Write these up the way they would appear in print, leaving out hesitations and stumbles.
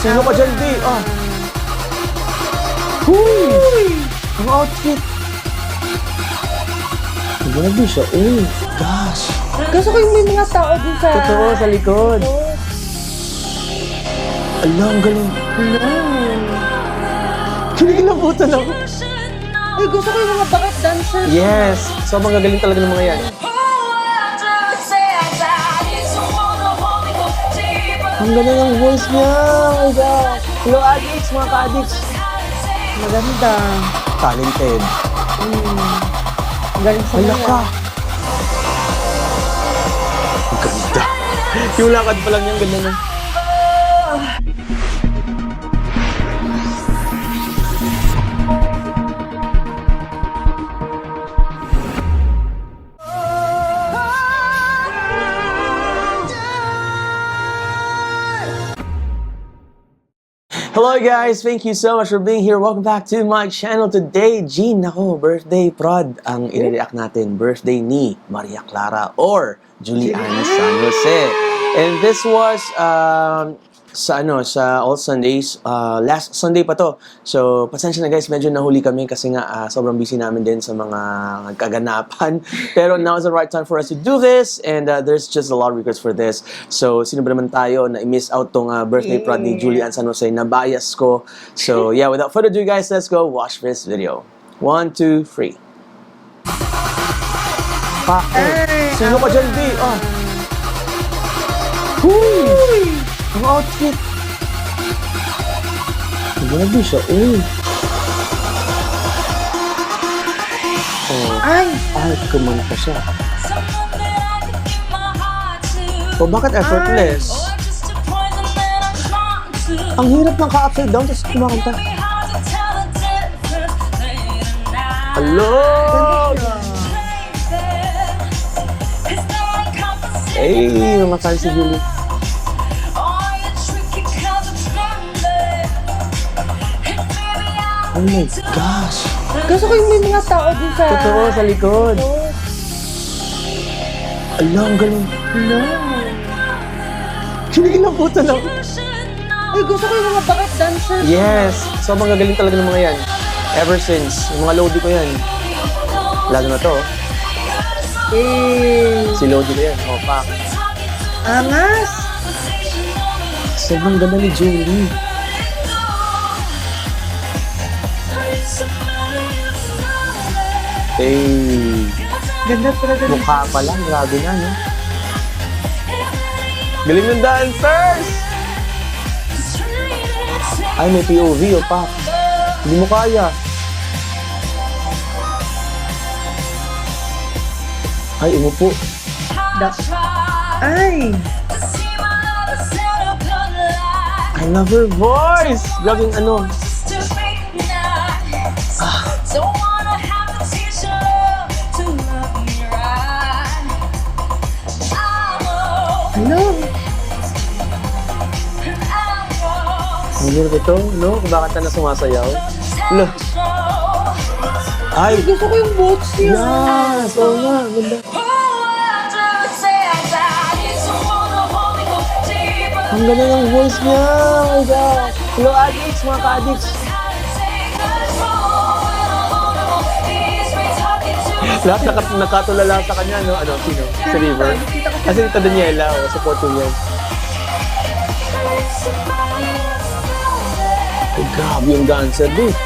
Sino ka dyan, B? Ah. Huy! Ang outfit. Grabe siya. Oh, gosh. Gusto ko yung may mga tao din sa... Totoo, sa likod. Ala, ang galing. Kinikilabutan ako. Ay, gusto ko yung mga backup dancers. Yes. Sobrang gagaling talaga ng mga yan. Ang galing ang voice niya. Oh my God. Hello, addicts, mga ka-addicts. Maganda. Talented. Ang galing sa Hala mga. ka. Ang ganda. Yung lakad pa lang niyang ganda na. Hello guys! Thank you so much for being here. Welcome back to my channel today. Gene, ako, birthday prod ang i-react natin. Birthday ni Maria Clara or Julian San Jose. And this was sa All Sundays. Last Sunday pa to. So, pasensya na guys, medyo nahuli kami kasi nga sobrang busy namin din sa mga kaganapan. Pero now is the right time for us to do this and there's just a lot of requests for this. So, sino ba naman tayo na i-miss out tong birthday prod ni Julian San Jose na bias ko. So, yeah, without further ado guys, let's go watch this video. 1, 2, 3. Sino ka dyan, B? Ah. Huy! Ang outfit. Grabe siya. Ay! Ay, kumanta siya. O, bakit effortless? Ang hirap ng ka-upside down tapos kumakanta. Hello! Hey, mga fans si Julie. Oh my gosh! Gusto ko yung may mga tao din sa... Totoo, sa likod. Ala, ang galing. Kinikilabutan ako. Ay, gusto ko yung mga backup dancers. Yes! Sobrang gagaling talaga ng mga yan. Ever since. Yung mga Lodi ko yan. Lalo na to. Si Lodi ko yan. Oh, pak. Angas! Sobrang ganda ni Julie. Hey! Ganda talaga. Mukha pa lang. Grabe na, no? Galing ng dancers! Ay, may POV, oh, pak. Hindi mo kaya. Ay, umupo. Ay! I love her voice! Gaging ano. Hello! Ang hirap ito, no? Kung bakit na sumasayaw. Lo. Ay! Gusto ko yung boats niya. Yes! Oo nga, ganda. Ang ganda ng voice niya! Oh my God! Hello, addicts, mga ka-addicts! Lahat nakatulala sa kanya, no? Ano, sino? Si River. Kasi ito Daniela, oh, support ko niyan. Oh, grabe yung dancer, dude.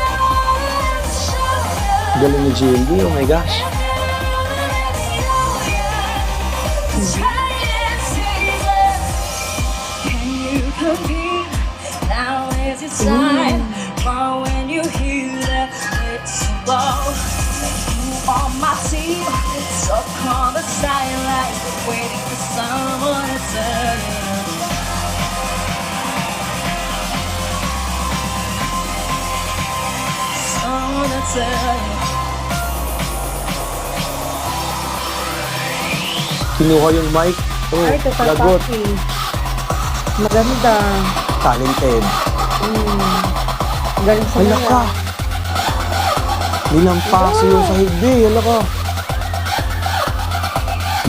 Galing ni Julie, oh my gosh. Kinuha yung mic. Oh, Ay, lagot. tatapaki. Maganda. Talented. Galing sa Hala mga. ka. Nilampaso yung sahig, B. Hala ka.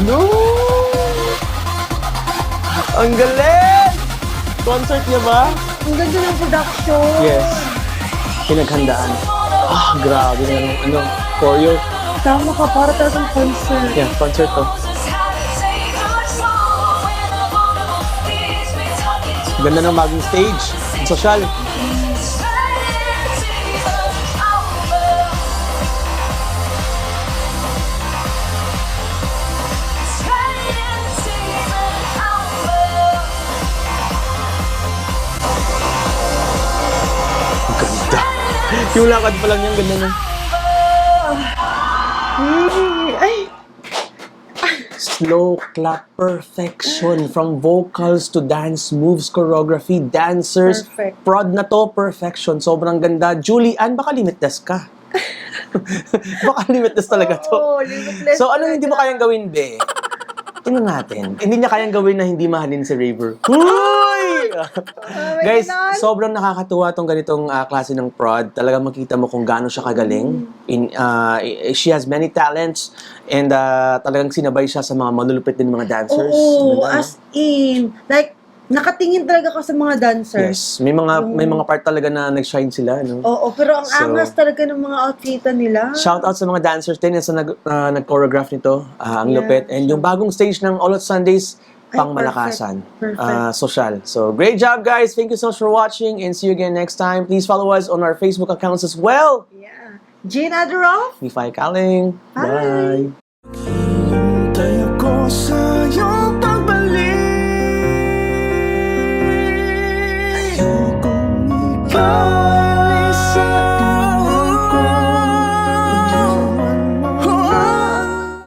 No! Ang galing! Concert niya ba? Ang ganda ng production. Yes. Pinaghandaan. Grabe na choreo. Tama ka, para talagang concert. Yeah, concert to. Ganda ng bagong stage. Ang social. Ganda. Yung lakad pa lang yan, ganda na. Ay, Slow clap perfection from vocals to dance moves, choreography, dancers. Perfect. Prod na to, perfection. Sobrang ganda. Julie Ann, baka limitless ka. Baka limitless talaga to. Oo, limitless So, ano talaga. hindi mo kayang gawin, be? Tingnan natin. Hindi niya kayang gawin na hindi mahalin si Raver. Huy! Guys, ganon. sobrang nakakatuwa tong ganitong klase ng prod. Talagang makita mo kung gaano siya kagaling. She has many talents and talagang sinabay siya sa mga malulupit din mga dancers. Oo, Ganda, no? as in. Like, nakatingin talaga ka sa mga dancers. Yes, may mga part talaga na nag-shine sila, no? Oo, pero ang So, angas talaga ng mga outfitan nila. Shout out sa mga dancers din sa nag-choreograph nito. Ang Yeah, lupit. And yung bagong stage ng All Out Sundays, Ay, pang malakasan. perfect. Social. So, great job, guys. Thank you so much for watching and see you again next time. Please follow us on our Facebook accounts as well. Yeah. Jean Adoroff? Mifai Kaling. Bye. Bye.